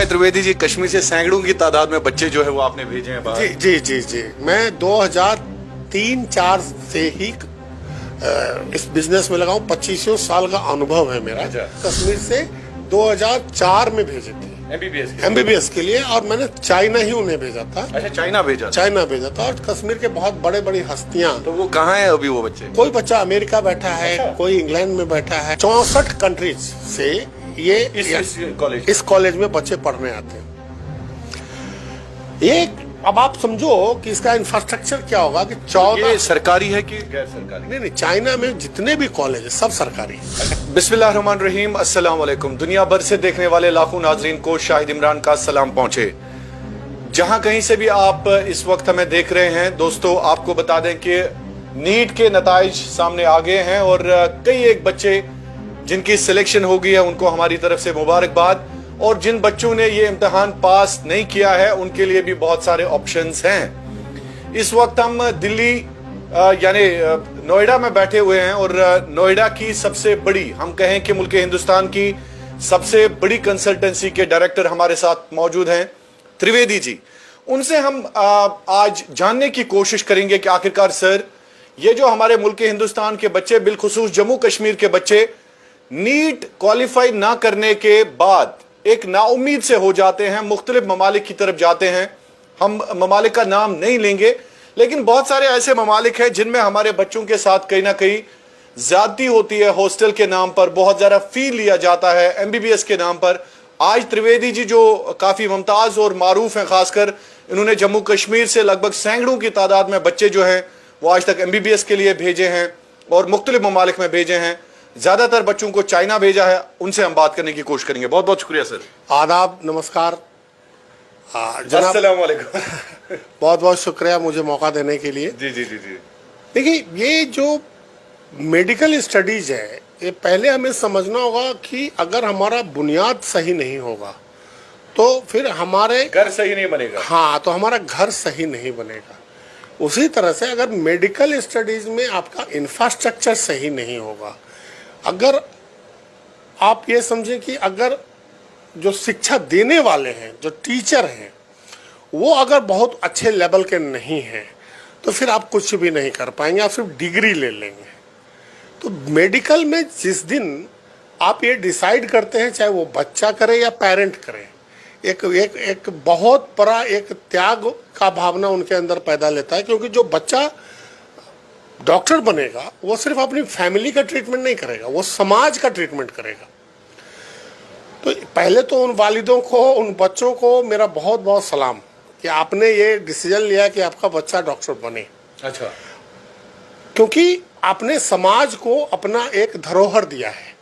है त्रिवेदी जी, कश्मीर से सैकड़ों की तादाद में बच्चे जो है वो आपने भेजे हैं बाहर। जी जी जी जी, मैं 2003-4 से ही इस बिजनेस में लगा हूँ। 25 साल का अनुभव है मेरा। अच्छा। कश्मीर से 2004 में भेजे थे एमबीबीएस के लिए, और मैंने चाइना ही उन्हें भेजा था। अच्छा, चाइना भेजा और कश्मीर के बहुत बड़े बड़ी हस्तियां। तो वो कहाँ है अभी वो बच्चे? कोई बच्चा अमेरिका बैठा है, कोई इंग्लैंड में बैठा है। 64 कंट्रीज से ये इस कॉलेज में बच्चे पढ़ने आते हैं। ये अब आप समझो कि इसका इंफ्रास्ट्रक्चर क्या होगा कि 14 ये सरकारी है कि गैर सरकारी? नहीं, चाइना में जितने भी कॉलेज है सब सरकारी। बिस्मिल्लाहिर्रहमानिर्रहीम, अस्सलाम वालेकुम। दुनिया भर से देखने वाले लाखों नाजरीन को शाहिद इमरान का सलाम पहुंचे। जहां कहीं से भी आप इस वक्त हमें देख रहे हैं दोस्तों, आपको बता दें कि नीट के नताइज सामने आ गए हैं और कई एक बच्चे जिनकी सिलेक्शन हो गई है उनको हमारी तरफ से मुबारकबाद, और जिन बच्चों ने ये इम्तिहान पास नहीं किया है उनके लिए भी बहुत सारे ऑप्शंस हैं। इस वक्त हम दिल्ली यानी नोएडा में बैठे हुए हैं और नोएडा की सबसे बड़ी, हम कहें कि मुल्क हिंदुस्तान की सबसे बड़ी कंसल्टेंसी के डायरेक्टर हमारे साथ मौजूद हैं त्रिवेदी जी। उनसे हम आज जानने की कोशिश करेंगे कि आखिरकार सर, ये जो हमारे मुल्क हिंदुस्तान के बच्चे, बिलखुसूस जम्मू कश्मीर के बच्चे नीट क्वालिफाई ना करने के बाद एक नाउम्मीद से हो जाते हैं, मुख्तलिफ ममालिक की तरफ जाते हैं। हम ममालिक का नाम नहीं लेंगे, लेकिन बहुत सारे ऐसे ममालिक हैं जिनमें हमारे बच्चों के साथ कहीं ना कहीं ज्यादती होती है। हॉस्टल के नाम पर बहुत ज्यादा फी लिया जाता है, एमबीबीएस के नाम पर। आज त्रिवेदी जी जो काफी मुमताज और मारूफ हैं, खासकर इन्होंने जम्मू कश्मीर से लगभग सैकड़ों की तादाद में बच्चे जो हैं वो आज तक एमबीबीएस के लिए भेजे हैं और मुख्तलिफ ममालिक में भेजे हैं। ज्यादातर बच्चों को चाइना भेजा है। उनसे हम बात करने की कोशिश करेंगे। बहुत बहुत शुक्रिया सर। आदाब, नमस्कार जनाब। अस्सलाम वालेकुम। बहुत बहुत शुक्रिया मुझे मौका देने के लिए। जी जी जी जी। देखिए, ये जो मेडिकल स्टडीज है, ये पहले हमें समझना होगा कि अगर हमारा बुनियाद सही नहीं होगा तो फिर हमारे घर सही नहीं बनेगा। हाँ, तो हमारा घर सही नहीं बनेगा। उसी तरह से अगर मेडिकल स्टडीज में आपका इंफ्रास्ट्रक्चर सही नहीं होगा, अगर आप ये समझें कि अगर जो शिक्षा देने वाले हैं, जो टीचर हैं, वो अगर बहुत अच्छे लेवल के नहीं हैं तो फिर आप कुछ भी नहीं कर पाएंगे, आप सिर्फ डिग्री ले लेंगे। तो मेडिकल में जिस दिन आप ये डिसाइड करते हैं, चाहे वो बच्चा करे या पेरेंट करे, एक बहुत बड़ा एक त्याग का भावना उनके अंदर पैदा लेता है। क्योंकि जो बच्चा डॉक्टर बनेगा वो सिर्फ अपनी फैमिली का ट्रीटमेंट नहीं करेगा, वो समाज का ट्रीटमेंट करेगा। तो पहले तो उन वालिदों को, उन बच्चों को मेरा बहुत बहुत सलाम कि आपने ये डिसीजन लिया कि आपका बच्चा डॉक्टर बने। अच्छा। क्योंकि आपने समाज को अपना एक धरोहर दिया है।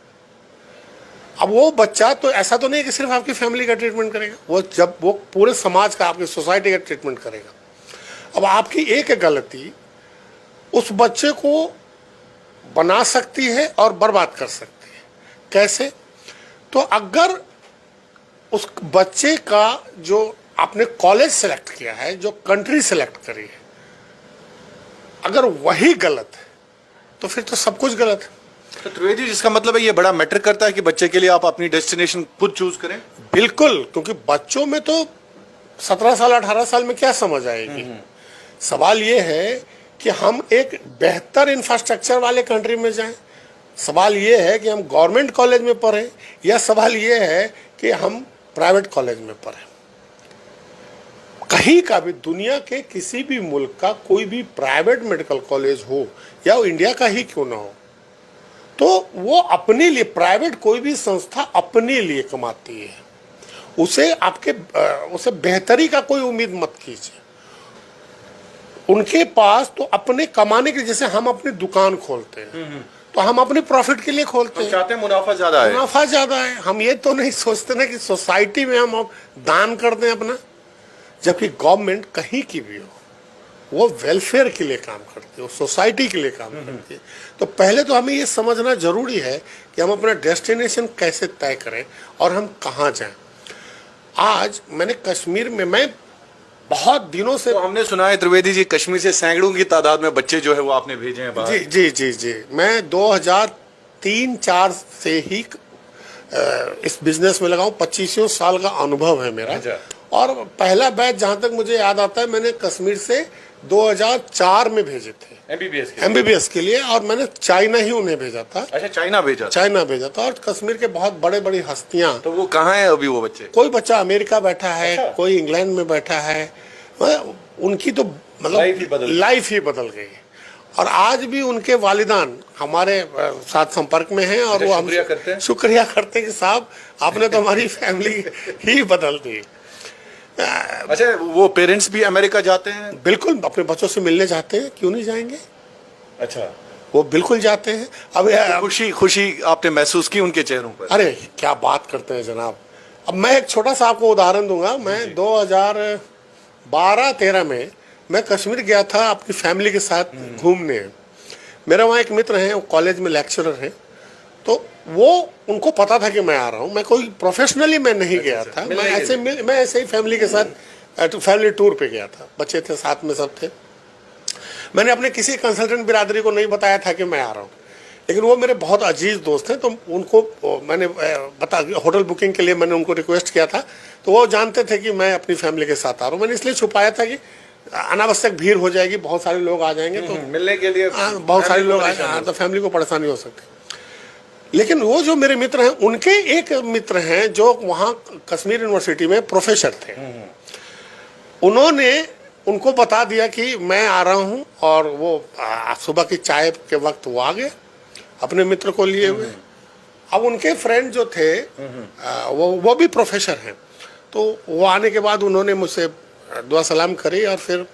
अब वो बच्चा तो ऐसा तो नहीं कि सिर्फ आपकी फैमिली का ट्रीटमेंट करेगा, वो पूरे समाज का, आपकी सोसाइटी का ट्रीटमेंट करेगा। अब आपकी एक गलती उस बच्चे को बना सकती है और बर्बाद कर सकती है। कैसे? तो अगर उस बच्चे का जो आपने कॉलेज सेलेक्ट किया है, जो कंट्री सेलेक्ट करी है, अगर वही गलत है तो फिर तो सब कुछ गलत है। तो त्रिवेदी, जिसका मतलब है ये बड़ा मैटर करता है कि बच्चे के लिए आप अपनी डेस्टिनेशन खुद चूज करें। बिल्कुल, क्योंकि बच्चों में तो 17 साल 18 साल में क्या समझ आएगी। सवाल ये है कि हम एक बेहतर इंफ्रास्ट्रक्चर वाले कंट्री में जाएं, सवाल ये है कि हम गवर्नमेंट कॉलेज में पढ़ें, या सवाल ये है कि हम प्राइवेट कॉलेज में पढ़ें। कहीं का भी, दुनिया के किसी भी मुल्क का कोई भी प्राइवेट मेडिकल कॉलेज हो, या वो इंडिया का ही क्यों ना हो, तो वो अपने लिए, प्राइवेट कोई भी संस्था अपने लिए कमाती है। उसे बेहतरी का कोई उम्मीद मत कीजिए। उनके पास तो अपने कमाने के, जैसे हम अपनी दुकान खोलते हैं तो हम अपने प्रॉफिट के लिए खोलते हैं, चाहते हैं मुनाफा ज्यादा है। मुनाफा ज्यादा है। हम ये तो नहीं सोचते ना कि सोसाइटी में हम दान कर दें अपना, जबकि गवर्नमेंट कहीं की भी हो वो वेलफेयर के लिए काम करती है, वो सोसाइटी के लिए काम करती है। तो पहले तो हमें ये समझना जरूरी है कि हम अपना डेस्टिनेशन कैसे तय करें और हम कहाँ जाएं। आज मैंने कश्मीर में, मैं बहुत दिनों से, तो हमने सुना है त्रिवेदी जी, कश्मीर से सैकड़ों की तादाद में बच्चे जो है वो आपने भेजे हैं बाहर। जी जी जी जी, मैं 2003-4 से ही इस बिजनेस में लगा हूँ, 25 साल का अनुभव है मेरा। अच्छा। और पहला बैच जहाँ तक मुझे याद आता है, मैंने कश्मीर से 2004 में भेजे थे एमबीबीएस के लिए, और मैंने चाइना ही उन्हें भेजा था। अच्छा, चाइना भेजा था। और कश्मीर के बहुत बड़े बड़ी हस्तियां। तो वो कहाँ है अभी वो बच्चे? कोई बच्चा अमेरिका बैठा है। अच्छा। कोई इंग्लैंड में बैठा है। उनकी तो मतलब लाइफ ही बदल गई। और आज भी उनके वालिदान हमारे साथ संपर्क में हैं, और वो हम शुक्रिया करते हैं कि साहब आपने तो हमारी फैमिली ही बदल दी। अच्छा, वो पेरेंट्स भी अमेरिका जाते हैं? बिल्कुल, अपने बच्चों से मिलने जाते हैं, क्यों नहीं जाएंगे। अच्छा, वो बिल्कुल जाते हैं। अब खुशी आपने महसूस की उनके चेहरों पर? अरे क्या बात करते हैं जनाब। अब मैं एक छोटा सा आपको उदाहरण दूंगा। मैं 2012-13 में मैं कश्मीर गया था अपनी फैमिली के साथ घूमने। मेरा वहाँ एक मित्र है, वो कॉलेज में लेक्चरर है। तो वो उनको पता था कि मैं आ रहा हूँ। मैं कोई प्रोफेशनली मैं नहीं गया था। मैं ऐसे ही फैमिली के साथ फैमिली टूर पे गया था। बच्चे थे साथ में, सब थे। मैंने अपने किसी कंसल्टेंट बिरादरी को नहीं बताया था कि मैं आ रहा हूँ, लेकिन वो मेरे बहुत अजीज दोस्त हैं। तो उनको मैंने होटल बुकिंग के लिए मैंने उनको रिक्वेस्ट किया था। तो वो जानते थे कि मैं अपनी फैमिली के साथ आ रहा हूँ। मैंने इसलिए छुपाया था कि अनावश्यक भीड़ हो जाएगी, बहुत सारे लोग आ जाएंगे, तो मिलने के लिए बहुत सारे लोग आए तो फैमिली को परेशानी हो सकती। लेकिन वो जो मेरे मित्र हैं, उनके एक मित्र हैं जो वहाँ कश्मीर यूनिवर्सिटी में प्रोफेसर थे। उन्होंने उनको बता दिया कि मैं आ रहा हूँ, और वो सुबह की चाय के वक्त वो आ गए अपने मित्र को लिए हुए। अब उनके फ्रेंड जो थे वो भी प्रोफेसर हैं। तो वो आने के बाद उन्होंने मुझसे दुआ सलाम करी, और फिर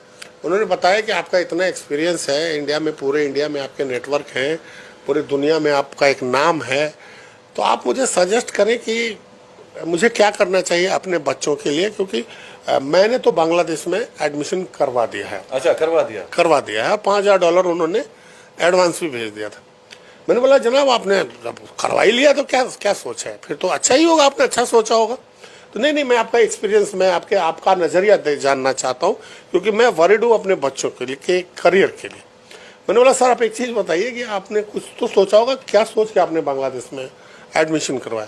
उन्होंने बताया कि आपका इतना एक्सपीरियंस है इंडिया में, पूरे इंडिया में आपके नेटवर्क हैं, पूरी दुनिया में आपका एक नाम है, तो आप मुझे सजेस्ट करें कि मुझे क्या करना चाहिए अपने बच्चों के लिए, क्योंकि मैंने तो बांग्लादेश में एडमिशन करवा दिया है। अच्छा, करवा दिया है। $5000 उन्होंने एडवांस भी भेज दिया था। मैंने बोला जनाब आपने करवा ही लिया तो क्या सोचा है, फिर तो अच्छा ही होगा, आपने अच्छा सोचा होगा। तो नहीं, मैं आपका एक्सपीरियंस, मैं आपका नज़रिया जानना चाहता हूँ, क्योंकि मैं वरीड हूँ अपने बच्चों के लिए, के करियर के लिए। मैंने बोला सर आप एक चीज़ बताइए कि आपने कुछ तो सोचा होगा, क्या सोच के आपने बांग्लादेश में एडमिशन करवाया?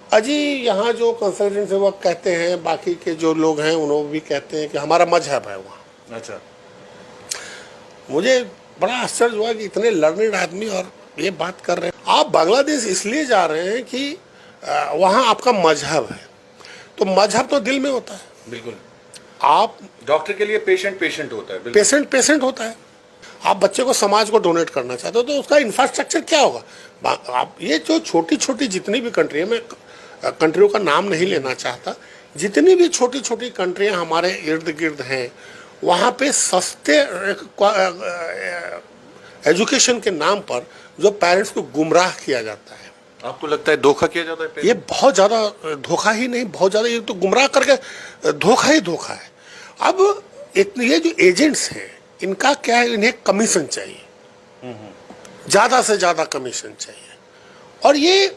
अजी यहाँ जो कंसल्टेंट है वो कहते हैं, बाकी के जो लोग हैं उन्होंने भी कहते हैं कि हमारा मजहब है वहाँ। अच्छा। मुझे बड़ा आश्चर्य हुआ कि इतने लर्निड आदमी और ये बात कर रहे हैं। आप बांग्लादेश इसलिए जा रहे हैं कि वहाँ आपका मजहब है, तो मजहब तो दिल में होता है। बिल्कुल। आप डॉक्टर के लिए पेशेंट होता है। पेशेंट होता है। आप बच्चे को समाज को डोनेट करना चाहते हो, तो उसका इंफ्रास्ट्रक्चर क्या होगा? आप ये जो छोटी छोटी जितनी भी कंट्री है, मैं कंट्रियों का नाम नहीं लेना चाहता, जितनी भी छोटी छोटी कंट्रियां हमारे इर्द गिर्द हैं, वहाँ पे सस्ते एजुकेशन के नाम पर जो पेरेंट्स को गुमराह किया जाता है। आपको लगता है धोखा किया जाता है? ये बहुत ज़्यादा धोखा ही नहीं, बहुत ज़्यादा ये तो गुमराह करके धोखा ही धोखा है। अब ये जो एजेंट्स हैं, इनका क्या है, इन्हें कमीशन चाहिए, ज़्यादा से ज़्यादा कमीशन चाहिए। और ये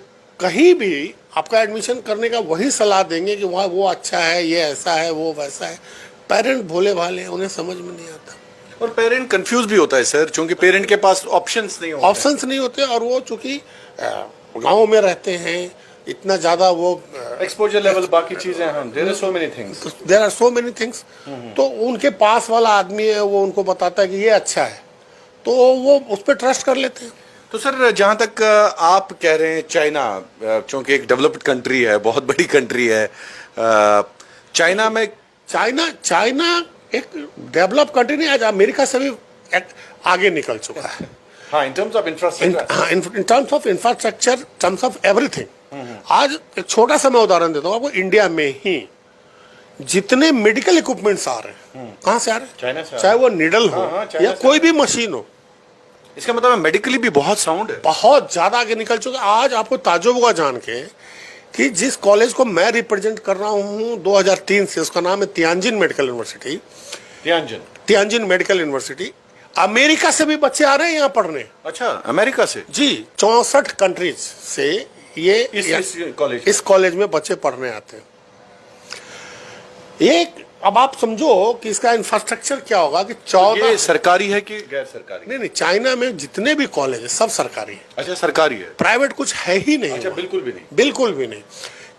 कहीं भी आपका एडमिशन करने का वही सलाह देंगे कि वहाँ वो अच्छा है, ये ऐसा है, वो वैसा है। पेरेंट भोले भाले, उन्हें समझ में नहीं आता। और पेरेंट कंफ्यूज भी होता है सर, क्योंकि पेरेंट के पास ऑप्शंस नहीं होते। और वो चूंकि गाँव में रहते हैं, इतना ज़्यादा वो एक्सपोजर लेवल, बाकी चीज़ें हैं, there are so many things. तो उनके पास वाला आदमी है, वो उनको बताता है कि ये अच्छा है, तो वो उस पर ट्रस्ट कर लेते हैं। तो सर जहाँ तक आप कह रहे हैं, चाइना चूँकि एक डेवलप्ड कंट्री है, बहुत बड़ी कंट्री है, चाइना एक डेवलप कंट्री नहीं, आज अमेरिका से भी आगे निकल चुका है। हाँ, in terms of infrastructure, in terms of everything. आज एक छोटा सा मैं उदाहरण देता हूँ आपको। इंडिया में ही जितने मेडिकल इक्विपमेंट्स आ रहे हैं, कहाँ से आ रहे हैं? चाइना से। चाहे वो निडल हो या कोई भी मशीन हो। इसका मतलब मेडिकली भी बहुत साउंड है, बहुत ज्यादा आगे निकल चुका। आज आपको ताज्जुब होगा जान के कि जिस कॉलेज को मैं रिप्रेजेंट कर रहा हूँ 2003 से, उसका नाम है Tianjin medical university. Tianjin medical university. America से भी बच्चे आ रहे हैं यहाँ पढ़ने। अच्छा, अमेरिका से? जी, 64 कंट्रीज से ये इस कॉलेज में बच्चे पढ़ने आते हैं। ये अब आप समझो कि इसका इंफ्रास्ट्रक्चर क्या होगा कि 14 ये सरकारी है कि गैर सरकारी? नहीं, चाइना में जितने भी कॉलेज है सब सरकारी है। अच्छा, सरकारी है। प्राइवेट कुछ है ही नहीं। अच्छा, बिल्कुल भी नहीं। बिल्कुल भी नहीं।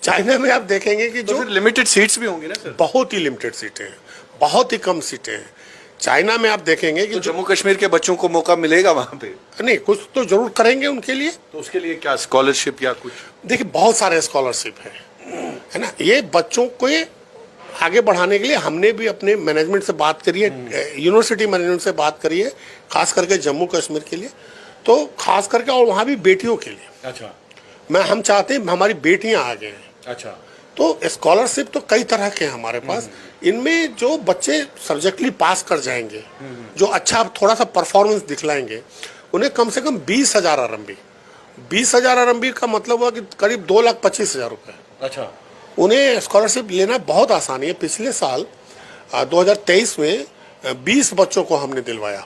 चाइना में आप देखेंगे कि तो जो फिर लिमिटेड सीट्स भी होंगी ना सर? बहुत ही लिमिटेड सीटें हैं, बहुत ही कम सीटें हैं। चाइना में आप देखेंगे कि तो जम्मू कश्मीर के बच्चों को मौका मिलेगा वहां पे? नहीं, कुछ तो जरूर करेंगे उनके लिए। तो उसके लिए क्या स्कॉलरशिप या कुछ? देखिए, बहुत सारे स्कॉलरशिप है ना। ये बच्चों को आगे बढ़ाने के लिए हमने भी अपने मैनेजमेंट से बात करी है, यूनिवर्सिटी मैनेजमेंट से बात करी है, खास करके जम्मू कश्मीर के लिए, तो खास करके, और वहाँ भी बेटियों के लिए। अच्छा। हम चाहते हैं हमारी बेटियां आगे हैं। अच्छा। तो स्कॉलरशिप तो कई तरह के हैं हमारे पास। इनमें जो बच्चे सब्जेक्टली पास कर जाएंगे, जो अच्छा थोड़ा सा परफॉर्मेंस दिखलाएंगे, उन्हें कम से कम 20,000 RMB। 20,000 RMB का मतलब हुआ कि करीब 2,25,000 रुपये। अच्छा। उन्हें स्कॉलरशिप लेना बहुत आसानी है। पिछले साल 2023 में 20 बच्चों को हमने दिलवाया।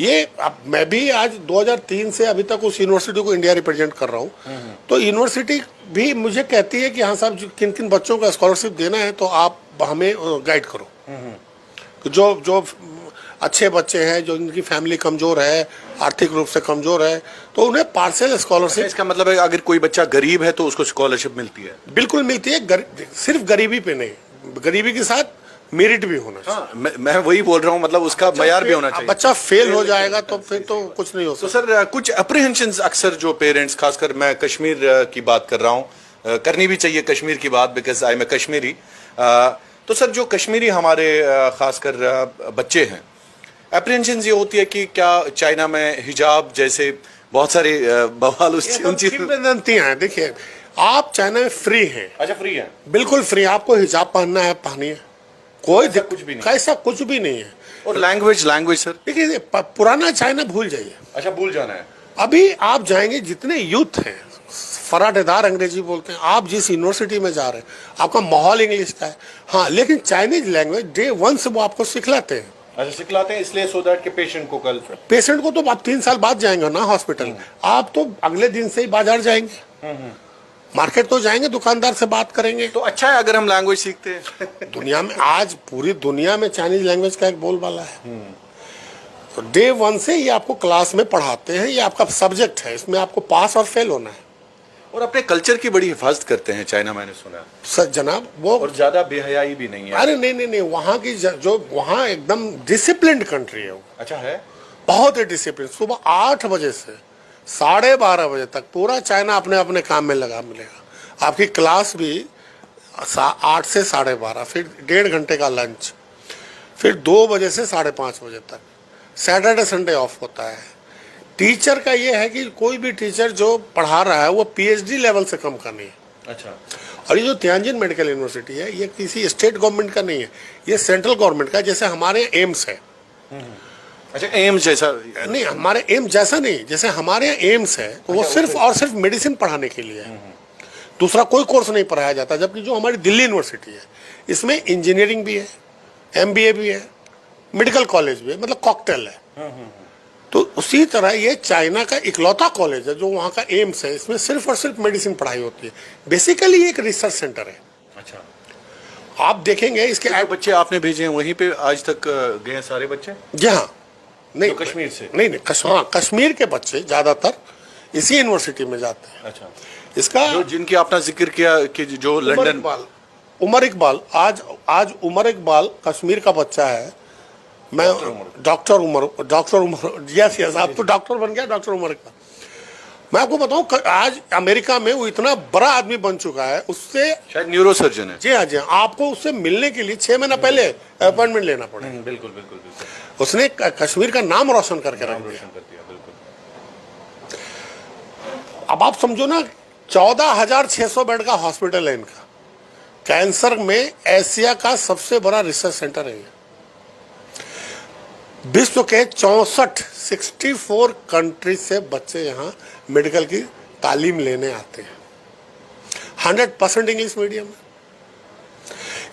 ये अब मैं भी आज 2003 से अभी तक उस यूनिवर्सिटी को इंडिया रिप्रेजेंट कर रहा हूँ। तो यूनिवर्सिटी भी मुझे कहती है कि हाँ साहब, किन किन बच्चों को स्कॉलरशिप देना है तो आप हमें गाइड करो। तो जो अच्छे बच्चे हैं, जो इनकी फैमिली कमजोर है, आर्थिक रूप से कमजोर है, तो उन्हें पार्शियल स्कॉलरशिप। इसका मतलब है अगर कोई बच्चा गरीब है तो उसको स्कॉलरशिप मिलती है? बिल्कुल मिलती है। सिर्फ गरीबी पे नहीं, गरीबी के साथ मेरिट भी होना चाहिए। हाँ, मैं वही बोल रहा हूँ, मतलब उसका मयार भी होना चाहिए। बच्चा फेल हो जाएगा तो फिर तो कुछ नहीं हो तो सकता। सर, कुछ अप्रीहेंशंस अक्सर जो पेरेंट्स, खासकर मैं कश्मीर की बात कर रहा हूँ, करनी भी चाहिए कश्मीर की बात, बिकॉज आई एम कश्मीरी। तो सर, जो कश्मीरी हमारे खासकर बच्चे हैं, अप्रीहेंशंस ये होती है कि क्या चाइना में हिजाब जैसे बहुत सारे बवाल उन किंवदंतियां हैं। देखिए, आप चाइना में फ्री हैं। अच्छा, फ्री है? बिल्कुल फ्री। आपको हिजाब पहनना है, पहनिए, कोई कुछ भी नहीं, ऐसा कुछ भी नहीं है। और लैंग्वेज सर? देखिए, पुराना चाइना भूल जाइए। अच्छा, भूल जाना है। अभी आप जाएंगे, जितने यूथ हैं फराटेदार अंग्रेजी बोलते हैं, आप जिस यूनिवर्सिटी में जा रहे हैं आपका माहौल इंग्लिश का है। हाँ, लेकिन चाइनीज लैंग्वेज डे 1 से वो आपको सिखलाते हैं। अच्छा, सिखलाते हैं इसलिए सो दैट के पेशेंट को तो आप 3 साल बाद जाएंगे ना हॉस्पिटल, आप तो अगले दिन से ही बाजार जाएंगे, मार्केट तो जाएंगे, दुकानदार से बात करेंगे। तो अच्छा है अगर हम लैंग्वेज सीखते हैं। दुनिया में आज पूरी दुनिया में चाइनीज लैंग्वेज का एक बोलबाला है। तो डे 1 से ये आपको क्लास में पढ़ाते हैं, ये आपका सब्जेक्ट है, इसमें आपको पास और फेल होना है। और अपने कल्चर की बड़ी हिफाजत करते हैं चाइना, मैंने सुना। सर जनाब, वो और ज्यादा बेहयाई भी नहीं है। अरे नहीं, वहाँ की जो वहाँ एकदम डिसिप्लिन्ड कंट्री है वो। अच्छा है? बहुत ही डिसिप्लिन। सुबह 8 बजे से 12:30 बजे तक पूरा चाइना अपने अपने काम में लगा मिलेगा। आपकी क्लास भी 8 से 12:30, फिर 1.5 घंटे का लंच, फिर 2 बजे से 5:30 बजे तक। सैटरडे संडे ऑफ होता है। टीचर का ये है कि कोई भी टीचर जो पढ़ा रहा है वो PhD लेवल से कम का नहीं है। अच्छा। और ये जो तियानजिन मेडिकल यूनिवर्सिटी है, ये किसी स्टेट गवर्नमेंट का नहीं है, ये सेंट्रल गवर्नमेंट का। जैसे हमारे एम्स है। अच्छा, एम्स जैसा? नहीं, हमारे एम्स जैसा नहीं। जैसे हमारे यहाँ एम्स है तो वो सिर्फ और सिर्फ मेडिसिन पढ़ाने के लिए है, दूसरा कोई कोर्स नहीं पढ़ाया जाता। जबकि जो हमारी दिल्ली यूनिवर्सिटी है, इसमें इंजीनियरिंग भी है, MBA भी है, मेडिकल कॉलेज भी है, मतलब कॉकटेल है। तो उसी तरह ये चाइना का इकलौता कॉलेज है जो वहाँ का एम्स है, इसमें सिर्फ और सिर्फ मेडिसिन पढ़ाई होती है। बेसिकली एक रिसर्च सेंटर है। अच्छा। आप देखेंगे इसके जो बच्चे आपने भेजे हैं वहीं पे आज तक गए हैं सारे बच्चे? जी हाँ। नहीं, कश्मीर से? नहीं, हाँ, कश्मीर के बच्चे ज्यादातर इसी यूनिवर्सिटी में जाते हैं। अच्छा। इसका जो जिनकी आपने जिक्र किया कि जो लंदन, उमर इकबाल, आज उमर इकबाल कश्मीर का बच्चा है। मैं डॉक्टर उमर, यस, आप तो डॉक्टर बन गया, डॉक्टर उमर इकबाल। मैं आपको बताऊं, आज अमेरिका में वो इतना बड़ा आदमी बन चुका है, उससे शायद न्यूरो सर्जन है। जी हाँ, आपको उससे मिलने के लिए 6 महीना पहले अपॉइंटमेंट लेना पड़ेगा। बिल्कुल। उसने कश्मीर का नाम रोशन करके रख दिया। बिल्कुल। अब आप समझो ना, 14,600 बेड का हॉस्पिटल है इनका। कैंसर में एशिया का सबसे बड़ा रिसर्च सेंटर है। विश्व के 64 कंट्री से बच्चे यहाँ मेडिकल की तालीम लेने आते हैं। 100% इंग्लिश मीडियम है।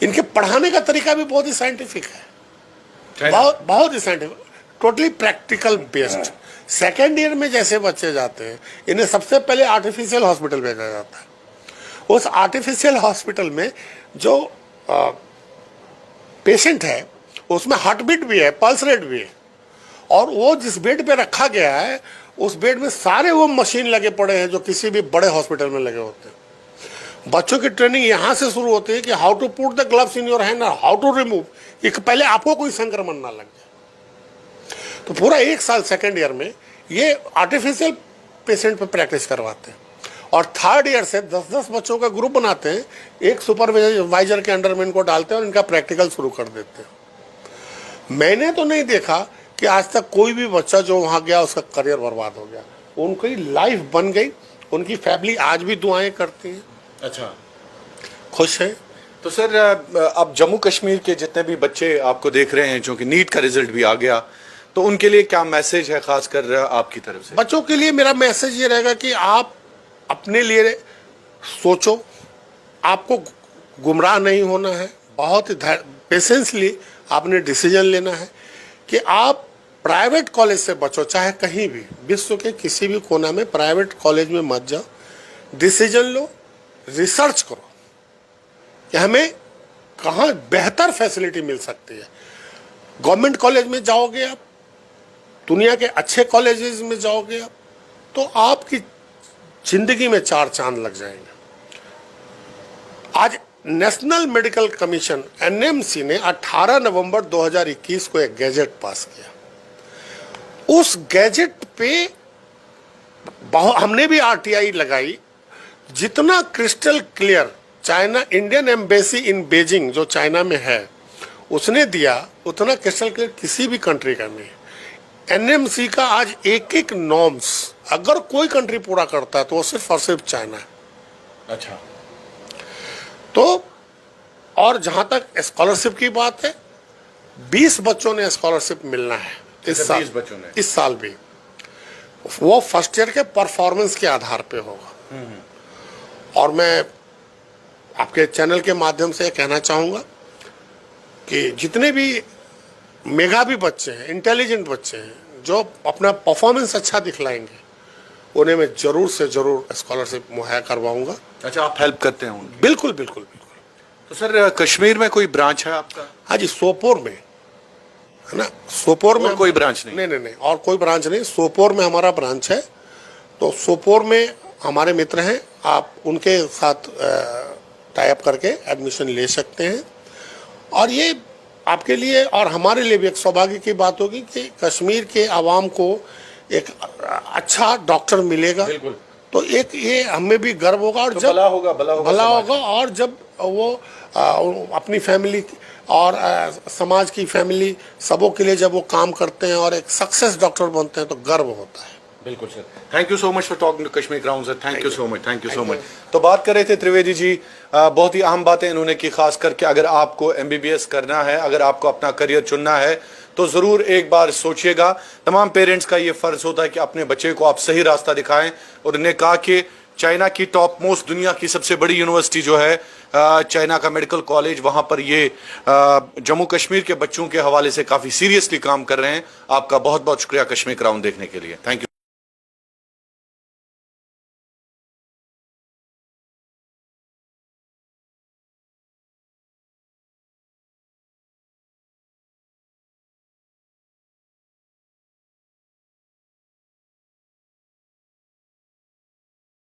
इनके पढ़ाने का तरीका भी बहुत ही साइंटिफिक है, बहुत ही scientific, totally practical based. Second year में जैसे बच्चे जाते हैं, इन्हें सबसे पहले आर्टिफिशियल हॉस्पिटल भेजा जाता है। उस आर्टिफिशियल हॉस्पिटल में जो पेशेंट है उसमें हार्ट बीट भी है, पल्स रेट भी है, और वो जिस बेड पे रखा गया है उस बेड में सारे वो मशीन लगे पड़े हैं जो किसी भी बड़े हॉस्पिटल में लगे होते हैं। बच्चों की ट्रेनिंग यहाँ से शुरू होती है कि how to put the gloves in your hand और हाउ टू रिमूव, कि पहले आपको कोई संक्रमण ना लग जाए। तो पूरा 1 साल सेकेंड ईयर में ये आर्टिफिशियल पेशेंट पे प्रैक्टिस करवाते हैं, और थर्ड ईयर से 10-10 बच्चों का ग्रुप बनाते हैं, एक सुपरवाइजर के अंडर में इनको डालते हैं और इनका प्रैक्टिकल शुरू कर देते हैं। मैंने तो नहीं देखा कि आज तक कोई भी बच्चा जो वहाँ गया उसका करियर बर्बाद हो गया, उनकी लाइफ बन गई, उनकी फैमिली आज भी दुआएं करती है, अच्छा, खुश है। तो सर अब जम्मू कश्मीर के जितने भी बच्चे आपको देख रहे हैं, जो कि नीट का रिजल्ट भी आ गया, तो उनके लिए क्या मैसेज है खासकर आपकी तरफ से? बच्चों के लिए मेरा मैसेज ये रहेगा कि आप अपने लिए सोचो, आपको गुमराह नहीं होना है, बहुत ही पेशेंसली आपने डिसीजन लेना है कि आप प्राइवेट कॉलेज से बचो, चाहे कहीं भी विश्व के किसी भी कोना में प्राइवेट कॉलेज में मत जाओ, डिसीजन लो, रिसर्च करो कि हमें कहाँ बेहतर फैसिलिटी मिल सकती है। गवर्नमेंट कॉलेज में जाओगे आप, दुनिया के अच्छे कॉलेजेस में जाओगे आप, तो आपकी जिंदगी में 4 चांद लग जाएंगे। आज नेशनल मेडिकल कमीशन एनएमसी ने 18 नवंबर 2021 को एक गैजेट पास किया। उस गैजेट पे हमने भी आरटीआई लगाई, जितना crystal clear China Indian embassy in Beijing जो चाइना में है उसने दिया, उतना क्रिस्टल क्लियर किसी भी कंट्री का नहीं। एनएमसी का आज एक नॉर्म्स अगर कोई कंट्री पूरा करता है तो वो सिर्फ और सिर्फ चाइना है। अच्छा, तो और जहां तक स्कॉलरशिप की बात है, 20 बच्चों ने स्कॉलरशिप मिलना है इस साल। 20 बच्चों ने इस साल भी, वो फर्स्ट ईयर के परफॉर्मेंस के आधार पे होगा। और मैं आपके चैनल के माध्यम से कहना चाहूंगा कि जितने भी मेधावी बच्चे हैं, इंटेलिजेंट बच्चे हैं, जो अपना परफॉर्मेंस अच्छा दिखलाएंगे, उन्हें मैं जरूर से जरूर स्कॉलरशिप मुहैया करवाऊंगा। अच्छा, आप हेल्प करते हैं उनकी? बिल्कुल बिल्कुल बिल्कुल। तो सर कश्मीर में कोई ब्रांच है आपका? हाँ जी, सोपोर में है ना, सोपोर में कोई ब्रांच नहीं? नहीं, और कोई ब्रांच नहीं, सोपोर में हमारा ब्रांच है। तो सोपोर में हमारे मित्र हैं, आप उनके साथ टाई अप करके एडमिशन ले सकते हैं। और ये आपके लिए और हमारे लिए भी एक सौभाग्य की बात होगी कि कश्मीर के आवाम को एक अच्छा डॉक्टर मिलेगा। बिल्कुल। तो एक ये हमें भी गर्व होगा, और तो जब भला होगा और जब वो अपनी फैमिली और समाज की फैमिली सबों के लिए जब वो काम करते हैं और एक सक्सेस डॉक्टर बनते हैं तो गर्व होता है। बिल्कुल sir, thank you so much for talking to Kashmir ground sir, thank you so much, thank you so much. तो बात कर रहे थे त्रिवेदी जी, बहुत ही अहम बातें इन्होंने की, खास करके अगर आपको एमबीबीएस करना है, अगर आपको अपना करियर चुनना है, तो जरूर एक बार सोचिएगा। तमाम पेरेंट्स का ये फर्ज होता है कि अपने बच्चे को आप सही रास्ता दिखाएं, और उन्हें कहा कि चाइना की टॉप मोस्ट दुनिया की सबसे बड़ी यूनिवर्सिटी जो है चाइना का मेडिकल कॉलेज, वहां पर ये जम्मू कश्मीर के बच्चों के हवाले से काफी सीरियसली काम कर रहे हैं। आपका बहुत बहुत शुक्रिया कश्मीर क्राउन देखने के लिए, थैंक यू।